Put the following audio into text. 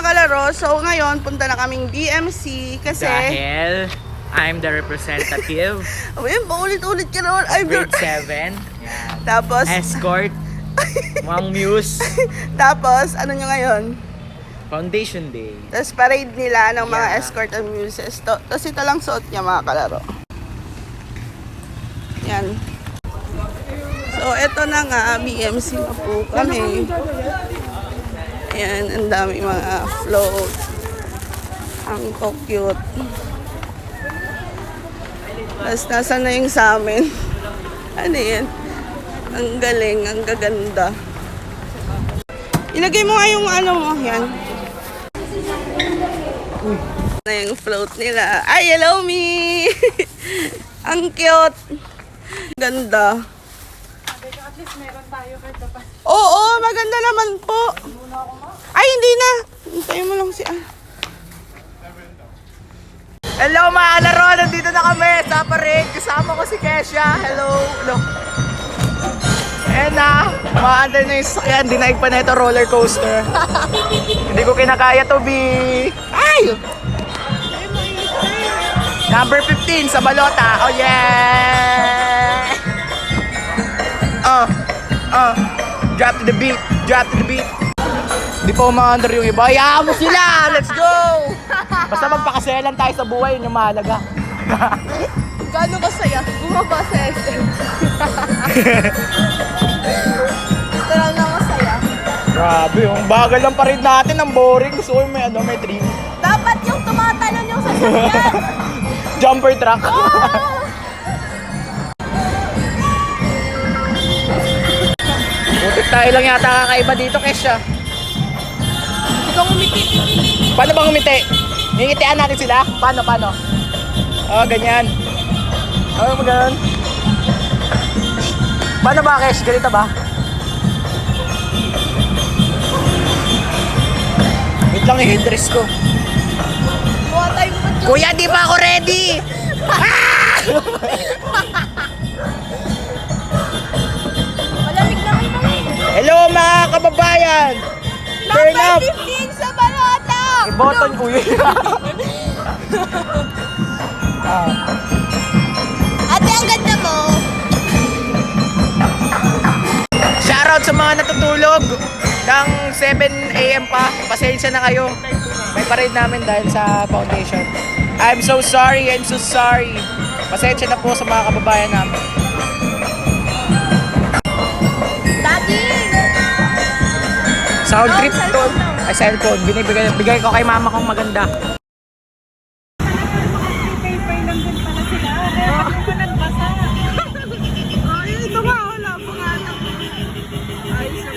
kalaro, so ngayon punta na kaming BMC kasi... Dahil I'm the representative. Ayun, paulit-ulit ka naman. Grade 7. Yan. Tapos... Escort. Mga muse. Tapos, ano nyo ngayon? Foundation Day. Tapos parade nila ng mga Yeah. escort and muses. Tapos ito lang suot niya mga kalaro. Yan. So, ito na nga, BMC na po kami. Yan, ang dami mga float. Ang cute. Tapos, nasa na yung sa amin? Ano yan? Ang galing, ang gaganda. Ilagay mo nga yung ano mo, yan. Na yung float nila. Ay, hello me! Ang cute! Ganda. At least meron tayo kahit pa. Oo, maganda naman po. Ay, hindi na. Hintayin mo lang si... Hello mga kalaro! Nandito na kami sa parade. Kasama ko si Kesha. Hello! Look. Ayan na. Umaandar na yung sasakyan. Dinaig pa na ito roller coaster. Hindi ko kinakaya to, B. Ay! Number 15 sa balota. Oh yeah! Drop to the beat. Drop to the beat. Hindi pa umaandar yung iba. Hayaan mo sila! Let's go! Basta magpakaselan tayo sa buhay. Yun yung mahalaga. Gaano kasaya? Bumaba sa SM. Ito lang na masaya. Grabe, yung bagal lang pa rin natin. Ang boring. Gusto ko yung may trim. Dapat yung tumatalon yung sasakyan. Jumper truck. Butik tayo lang yata kakaiba dito, Kesha. Ikaw umiti. Paano bang umiti? Ngingitian natin sila? Paano? Oh, ganyan. Oh, ganyan. Paano ba, Kesh? Ganito ba? Wait lang, i-headrest ko. Buha tayo mo. Kuya, di pa ako ready! Malamig na kayo na. Hello mga kababayan! Turn up! Number 15 sa balota. I-button ko yun. Ate, ang ganda mo. Shoutout sa mga natutulog ng 7 AM pa. Pasensya na kayo. May parade namin dahil sa foundation. I'm so sorry. Pasensya na po sa mga kababayan namin. Daddy. Sound trip to. cellphone daw. Ay, cellphone. Bigay ko kay mama kong maganda. Pay lang din pala sila. Kaya pag ko nagbasa. Ay, ito nga. Wala pa nga na. Ay, isa.